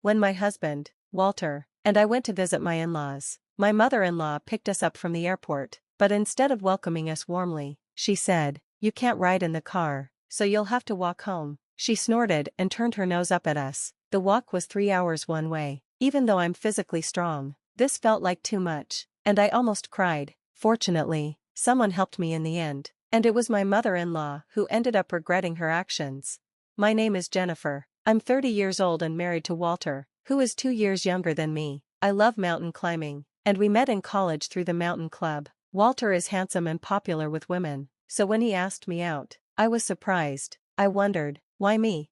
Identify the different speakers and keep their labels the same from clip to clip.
Speaker 1: When my husband, Walter, and I went to visit my in-laws, my mother-in-law picked us up from the airport, but instead of welcoming us warmly, she said, "You can't ride in the car, so you'll have to walk home." She snorted and turned her nose up at us. The walk was 3 hours one way. Even though I'm physically strong, this felt like too much, and I almost cried. Fortunately, someone helped me in the end, and it was my mother-in-law who ended up regretting her actions. My name is Jennifer. I'm 30 years old and married to Walter, who is 2 years younger than me. I love mountain climbing, and we met in college through the mountain club. Walter is handsome and popular with women, so when he asked me out, I was surprised. I wondered, why me?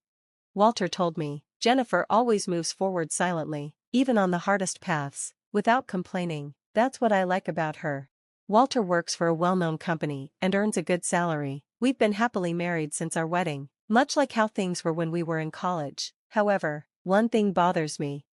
Speaker 1: Walter told me, Jennifer always moves forward silently, even on the hardest paths, without complaining. That's what I like about her. Walter works for a well-known company and earns a good salary. We've been happily married since our wedding, much like how things were when we were in college. However, one thing bothers me.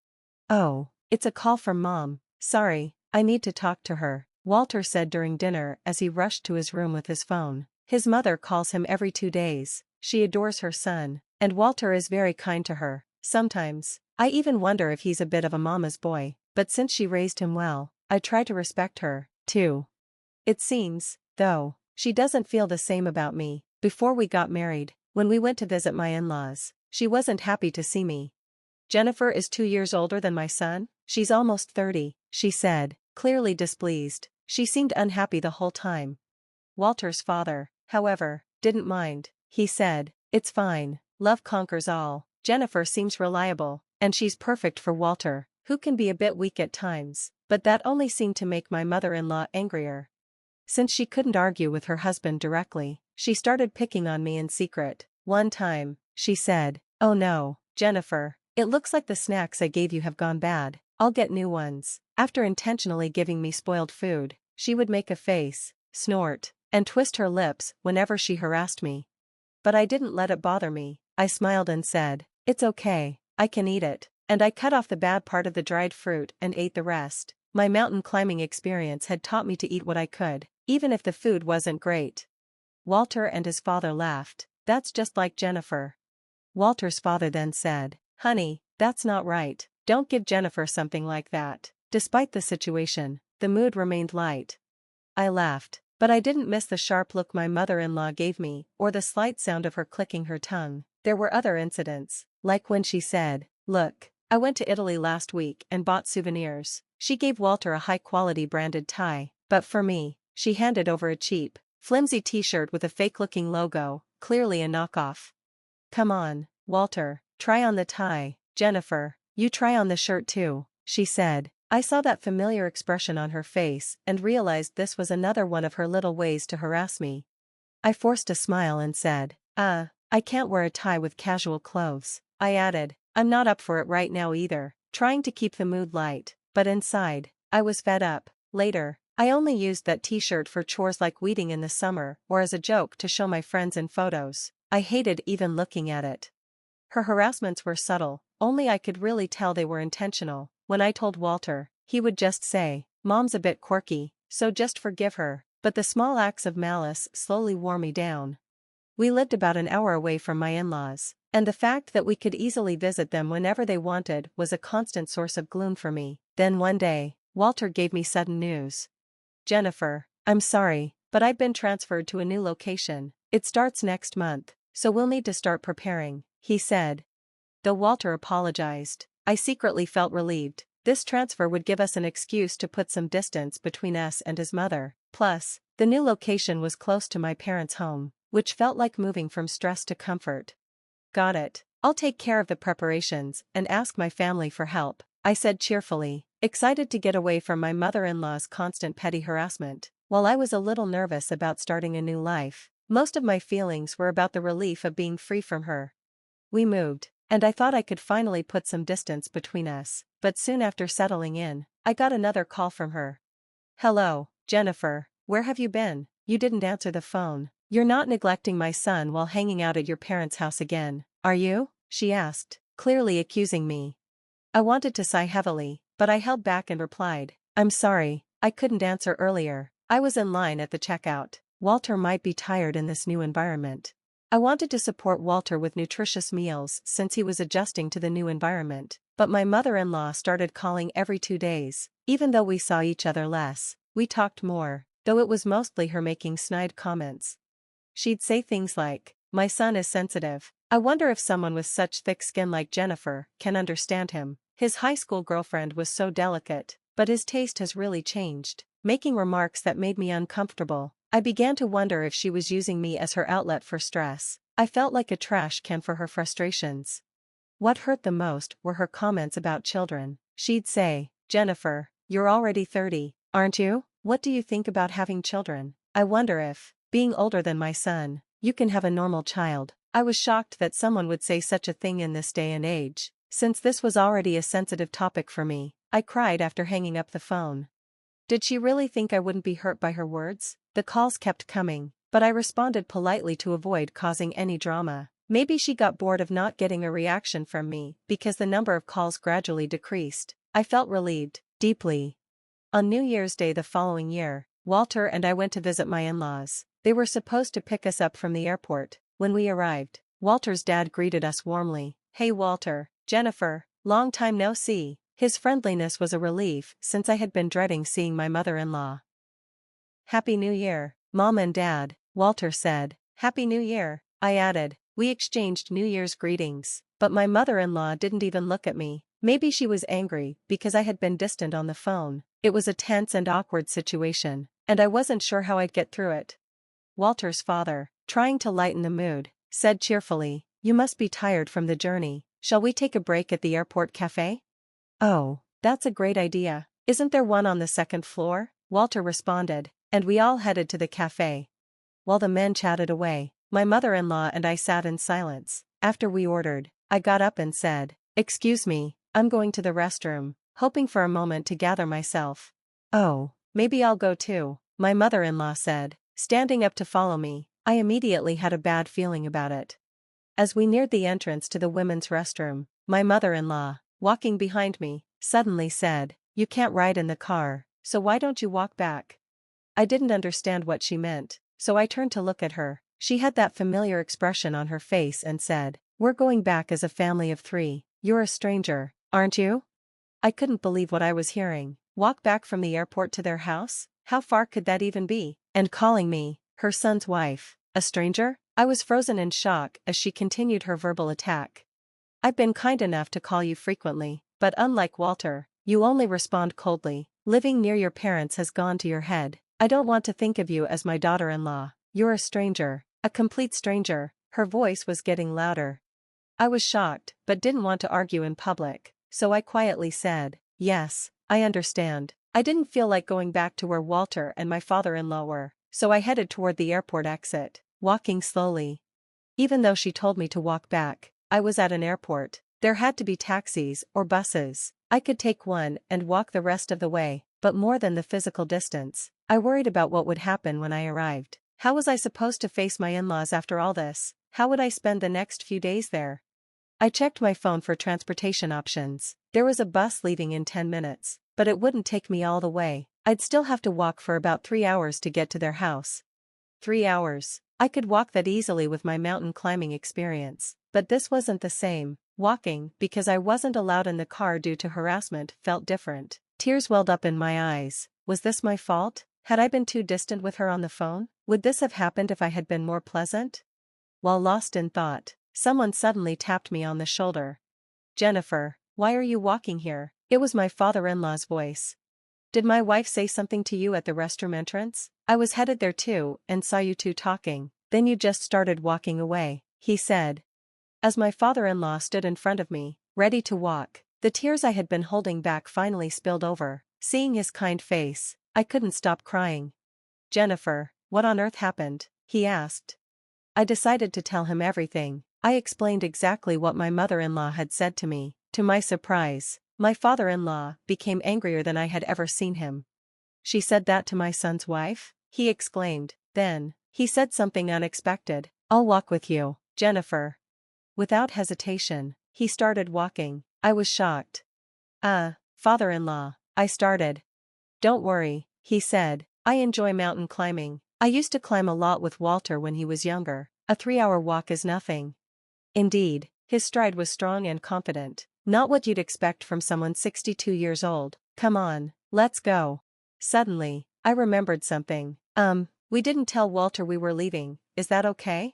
Speaker 1: Oh, it's a call from Mom. Sorry, I need to talk to her, Walter said during dinner as he rushed to his room with his phone. His mother calls him every 2 days. She adores her son, and Walter is very kind to her. Sometimes, I even wonder if he's a bit of a mama's boy, but since she raised him well, I try to respect her, too. It seems, though, she doesn't feel the same about me. Before we got married, when we went to visit my in-laws, she wasn't happy to see me. Jennifer is 2 years older than my son. She's almost 30, she said, clearly displeased. She seemed unhappy the whole time. Walter's father, however, didn't mind. He said, "It's fine, love conquers all. Jennifer seems reliable, and she's perfect for Walter, who can be a bit weak at times." But that only seemed to make my mother-in-law angrier. Since she couldn't argue with her husband directly, she started picking on me in secret. One time, she said, "Oh no, Jennifer, it looks like the snacks I gave you have gone bad. I'll get new ones." After intentionally giving me spoiled food, she would make a face, snort, and twist her lips whenever she harassed me. But I didn't let it bother me. I smiled and said, "It's okay, I can eat it," and I cut off the bad part of the dried fruit and ate the rest. My mountain climbing experience had taught me to eat what I could, even if the food wasn't great. Walter and his father laughed. "That's just like Jennifer." Walter's father then said, "Honey, that's not right. Don't give Jennifer something like that." Despite the situation, the mood remained light. I laughed, but I didn't miss the sharp look my mother-in-law gave me, or the slight sound of her clicking her tongue. There were other incidents, like when she said, "Look, I went to Italy last week and bought souvenirs." She gave Walter a high-quality branded tie, but for me, she handed over a cheap, flimsy t-shirt with a fake-looking logo, clearly a knockoff. "Come on, Walter, try on the tie. Jennifer, you try on the shirt too," she said. I saw that familiar expression on her face and realized this was another one of her little ways to harass me. I forced a smile and said, I can't wear a tie with casual clothes." I added, "I'm not up for it right now either," trying to keep the mood light, but inside, I was fed up. Later, I only used that t-shirt for chores like weeding in the summer or as a joke to show my friends in photos. I hated even looking at it. Her harassments were subtle, only I could really tell they were intentional. When I told Walter, he would just say, "Mom's a bit quirky, so just forgive her." But the small acts of malice slowly wore me down. We lived about an hour away from my in-laws, and the fact that we could easily visit them whenever they wanted was a constant source of gloom for me. Then one day, Walter gave me sudden news. "Jennifer, I'm sorry, but I've been transferred to a new location. It starts next month, so we'll need to start preparing," he said. Though Walter apologized, I secretly felt relieved. This transfer would give us an excuse to put some distance between us and his mother. Plus, the new location was close to my parents' home, which felt like moving from stress to comfort. "Got it. I'll take care of the preparations and ask my family for help," I said cheerfully, excited to get away from my mother-in-law's constant petty harassment. While I was a little nervous about starting a new life, most of my feelings were about the relief of being free from her. We moved, and I thought I could finally put some distance between us, but soon after settling in, I got another call from her. "Hello, Jennifer, where have you been? You didn't answer the phone. You're not neglecting my son while hanging out at your parents' house again, are you?" she asked, clearly accusing me. I wanted to sigh heavily, but I held back and replied, "I'm sorry, I couldn't answer earlier. I was in line at the checkout." Walter might be tired in this new environment. I wanted to support Walter with nutritious meals since he was adjusting to the new environment, but my mother-in-law started calling every 2 days. Even though we saw each other less, we talked more, though it was mostly her making snide comments. She'd say things like, "My son is sensitive. I wonder if someone with such thick skin like Jennifer can understand him. His high school girlfriend was so delicate, but his taste has really changed," making remarks that made me uncomfortable. I began to wonder if she was using me as her outlet for stress. I felt like a trash can for her frustrations. What hurt the most were her comments about children. She'd say, "Jennifer, you're already 30, aren't you? What do you think about having children? I wonder if, being older than my son, you can have a normal child." I was shocked that someone would say such a thing in this day and age, since this was already a sensitive topic for me. I cried after hanging up the phone. Did she really think I wouldn't be hurt by her words? The calls kept coming, but I responded politely to avoid causing any drama. Maybe she got bored of not getting a reaction from me because the number of calls gradually decreased. I felt relieved, deeply. On New Year's Day the following year, Walter and I went to visit my in-laws. They were supposed to pick us up from the airport. When we arrived, Walter's dad greeted us warmly. "Hey Walter, Jennifer, long time no see." His friendliness was a relief since I had been dreading seeing my mother-in-law. "Happy New Year, Mom and Dad," Walter said. "Happy New Year," I added. We exchanged New Year's greetings, but my mother-in-law didn't even look at me. Maybe she was angry because I had been distant on the phone. It was a tense and awkward situation, and I wasn't sure how I'd get through it. Walter's father, trying to lighten the mood, said cheerfully, "You must be tired from the journey. Shall we take a break at the airport cafe?" "Oh, that's a great idea. Isn't there one on the second floor?" Walter responded, and we all headed to the cafe. While the men chatted away, my mother-in-law and I sat in silence. After we ordered, I got up and said, "Excuse me, I'm going to the restroom," hoping for a moment to gather myself. "Oh, maybe I'll go too," my mother-in-law said, standing up to follow me. I immediately had a bad feeling about it. As we neared the entrance to the women's restroom, my mother-in-law, walking behind me, suddenly said, "You can't ride in the car, so why don't you walk back?" I didn't understand what she meant, so I turned to look at her. She had that familiar expression on her face and said, "We're going back as a family of 3. You're a stranger, aren't you?" I couldn't believe what I was hearing. Walk back from the airport to their house? How far could that even be? And calling me, her son's wife, a stranger? I was frozen in shock as she continued her verbal attack. "I've been kind enough to call you frequently, but unlike Walter, you only respond coldly. Living near your parents has gone to your head. I don't want to think of you as my daughter-in-law. You're a stranger, a complete stranger." Her voice was getting louder. I was shocked, but didn't want to argue in public, so I quietly said, "Yes, I understand." I didn't feel like going back to where Walter and my father-in-law were, so I headed toward the airport exit, walking slowly. Even though she told me to walk back, I was at an airport. There had to be taxis or buses. I could take one and walk the rest of the way, but more than the physical distance, I worried about what would happen when I arrived. How was I supposed to face my in-laws after all this? How would I spend the next few days there? I checked my phone for transportation options. There was a bus leaving in 10 minutes, but it wouldn't take me all the way. I'd still have to walk for about 3 hours to get to their house. 3 hours. I could walk that easily with my mountain climbing experience, but this wasn't the same. Walking, because I wasn't allowed in the car due to harassment, felt different. Tears welled up in my eyes. Was this my fault? Had I been too distant with her on the phone? Would this have happened if I had been more pleasant? While lost in thought, someone suddenly tapped me on the shoulder. "Jennifer, why are you walking here?" It was my father-in-law's voice. "Did my wife say something to you at the restroom entrance? I was headed there too and saw you two talking. Then you just started walking away," he said. As my father-in-law stood in front of me, ready to walk, the tears I had been holding back finally spilled over. Seeing his kind face, I couldn't stop crying. "Jennifer, what on earth happened?" he asked. I decided to tell him everything. I explained exactly what my mother-in-law had said to me. To my surprise, my father-in-law became angrier than I had ever seen him. "She said that to my son's wife?" he exclaimed. Then, he said something unexpected. "I'll walk with you, Jennifer." Without hesitation, he started walking. I was shocked. Father-in-law," I started. "Don't worry," he said. "I enjoy mountain climbing. I used to climb a lot with Walter when he was younger. A 3-hour walk is nothing. Indeed, his stride was strong and confident. Not what you'd expect from someone 62 years old. Come on, let's go. Suddenly, I remembered something. We didn't tell Walter we were leaving, is that okay?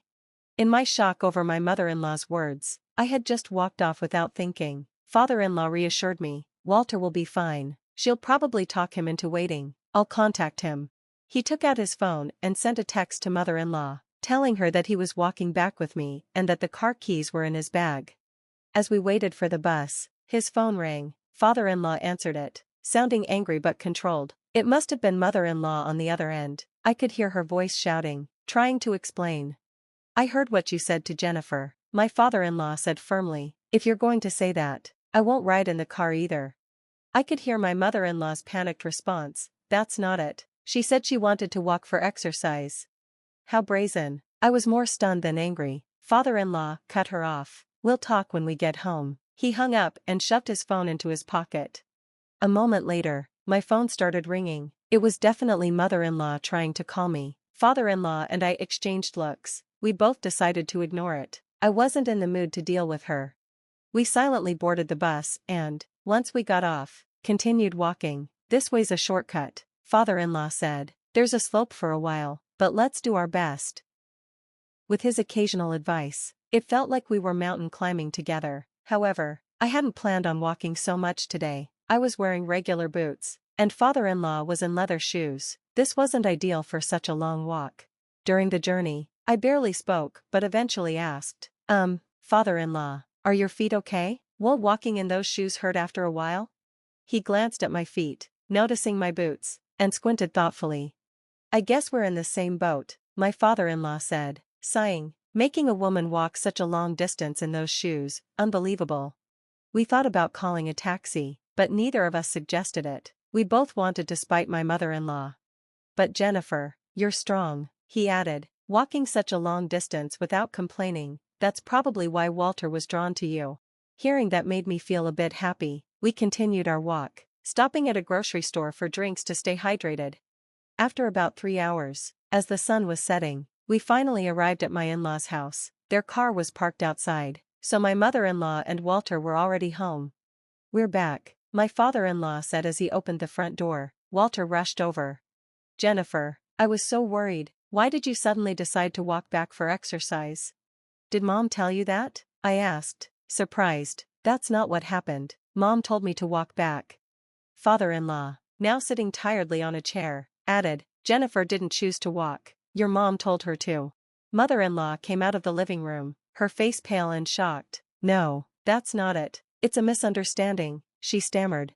Speaker 1: In my shock over my mother-in-law's words, I had just walked off without thinking. Father-in-law reassured me, Walter will be fine. She'll probably talk him into waiting. I'll contact him. He took out his phone and sent a text to mother-in-law, telling her that he was walking back with me and that the car keys were in his bag. As we waited for the bus, his phone rang. Father-in-law answered it, sounding angry but controlled. It must have been mother-in-law on the other end. I could hear her voice shouting, trying to explain. I heard what you said to Jennifer, my father-in-law said firmly. If you're going to say that, I won't ride in the car either. I could hear my mother-in-law's panicked response, that's not it. She said she wanted to walk for exercise. How brazen. I was more stunned than angry. Father-in-law cut her off. We'll talk when we get home. He hung up and shoved his phone into his pocket. A moment later, my phone started ringing. It was definitely mother-in-law trying to call me. Father-in-law and I exchanged looks. We both decided to ignore it. I wasn't in the mood to deal with her. We silently boarded the bus and, once we got off, continued walking. This way's a shortcut, father-in-law said. There's a slope for a while, but let's do our best. With his occasional advice, it felt like we were mountain climbing together. However, I hadn't planned on walking so much today. I was wearing regular boots, and father-in-law was in leather shoes. This wasn't ideal for such a long walk. During the journey, I barely spoke but eventually asked, father-in-law, are your feet okay? Will walking in those shoes hurt after a while? He glanced at my feet, noticing my boots, and squinted thoughtfully. I guess we're in the same boat, my father-in-law said, sighing. Making a woman walk such a long distance in those shoes, unbelievable. We thought about calling a taxi, but neither of us suggested it. We both wanted to spite my mother-in-law. But Jennifer, you're strong, he added, walking such a long distance without complaining. That's probably why Walter was drawn to you. Hearing that made me feel a bit happy. We continued our walk, stopping at a grocery store for drinks to stay hydrated. After about 3 hours, as the sun was setting, we finally arrived at my in-laws' house. Their car was parked outside, so my mother-in-law and Walter were already home. We're back, my father-in-law said as he opened the front door. Walter rushed over. Jennifer, I was so worried. Why did you suddenly decide to walk back for exercise? Did Mom tell you that? I asked, surprised. That's not what happened. Mom told me to walk back. Father-in-law, now sitting tiredly on a chair, added, Jennifer didn't choose to walk. Your mom told her to. Mother-in-law came out of the living room, her face pale and shocked. No, that's not it. It's a misunderstanding, she stammered.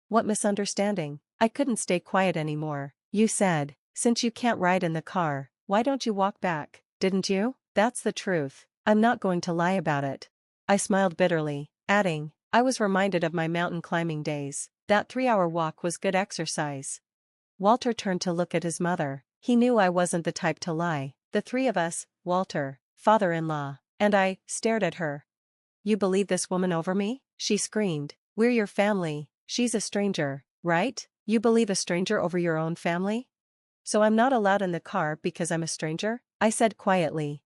Speaker 1: What misunderstanding? I couldn't stay quiet anymore. You said, since you can't ride in the car, why don't you walk back, didn't you? That's the truth. I'm not going to lie about it. I smiled bitterly, adding, I was reminded of my mountain climbing days. That 3-hour walk was good exercise. Walter turned to look at his mother. He knew I wasn't the type to lie. The three of us, Walter, father-in-law, and I, stared at her. You believe this woman over me? She screamed. We're your family. She's a stranger, right? You believe a stranger over your own family? So I'm not allowed in the car because I'm a stranger? I said quietly.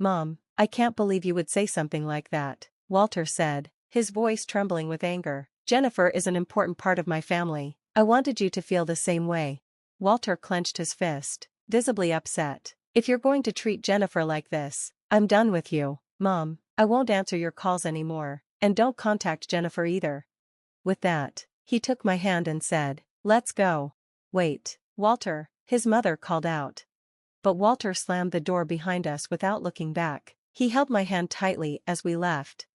Speaker 1: Mom, I can't believe you would say something like that, Walter said, his voice trembling with anger. Jennifer is an important part of my family. I wanted you to feel the same way. Walter clenched his fist, visibly upset. If you're going to treat Jennifer like this, I'm done with you. Mom, I won't answer your calls anymore, and don't contact Jennifer either. With that, he took my hand and said, let's go. Wait, Walter, his mother called out. But Walter slammed the door behind us without looking back. He held my hand tightly as we left.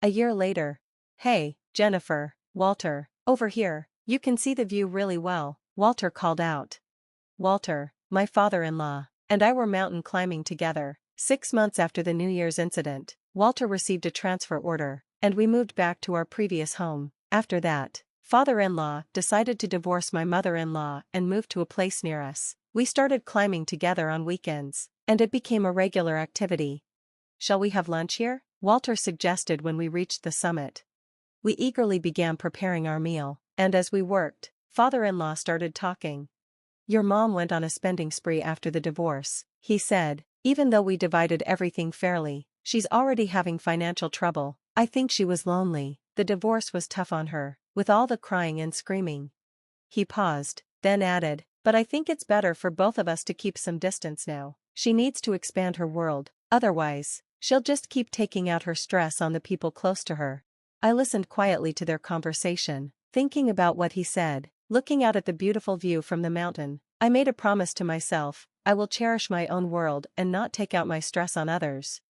Speaker 1: A year later. Hey, Jennifer, Walter, over here, you can see the view really well, Walter called out. Walter, my father-in-law, and I were mountain climbing together. 6 months after the New Year's incident, Walter received a transfer order, and we moved back to our previous home. After that, father-in-law decided to divorce my mother-in-law and move to a place near us. We started climbing together on weekends, and it became a regular activity. Shall we have lunch here? Walter suggested when we reached the summit. We eagerly began preparing our meal, and as we worked, father-in-law started talking. Your mom went on a spending spree after the divorce, he said. Even though we divided everything fairly, she's already having financial trouble. I think she was lonely. The divorce was tough on her, with all the crying and screaming. He paused, then added, but I think it's better for both of us to keep some distance now. She needs to expand her world, otherwise, she'll just keep taking out her stress on the people close to her. I listened quietly to their conversation, thinking about what he said, looking out at the beautiful view from the mountain. I made a promise to myself, I will cherish my own world and not take out my stress on others.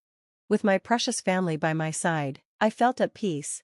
Speaker 1: With my precious family by my side, I felt at peace.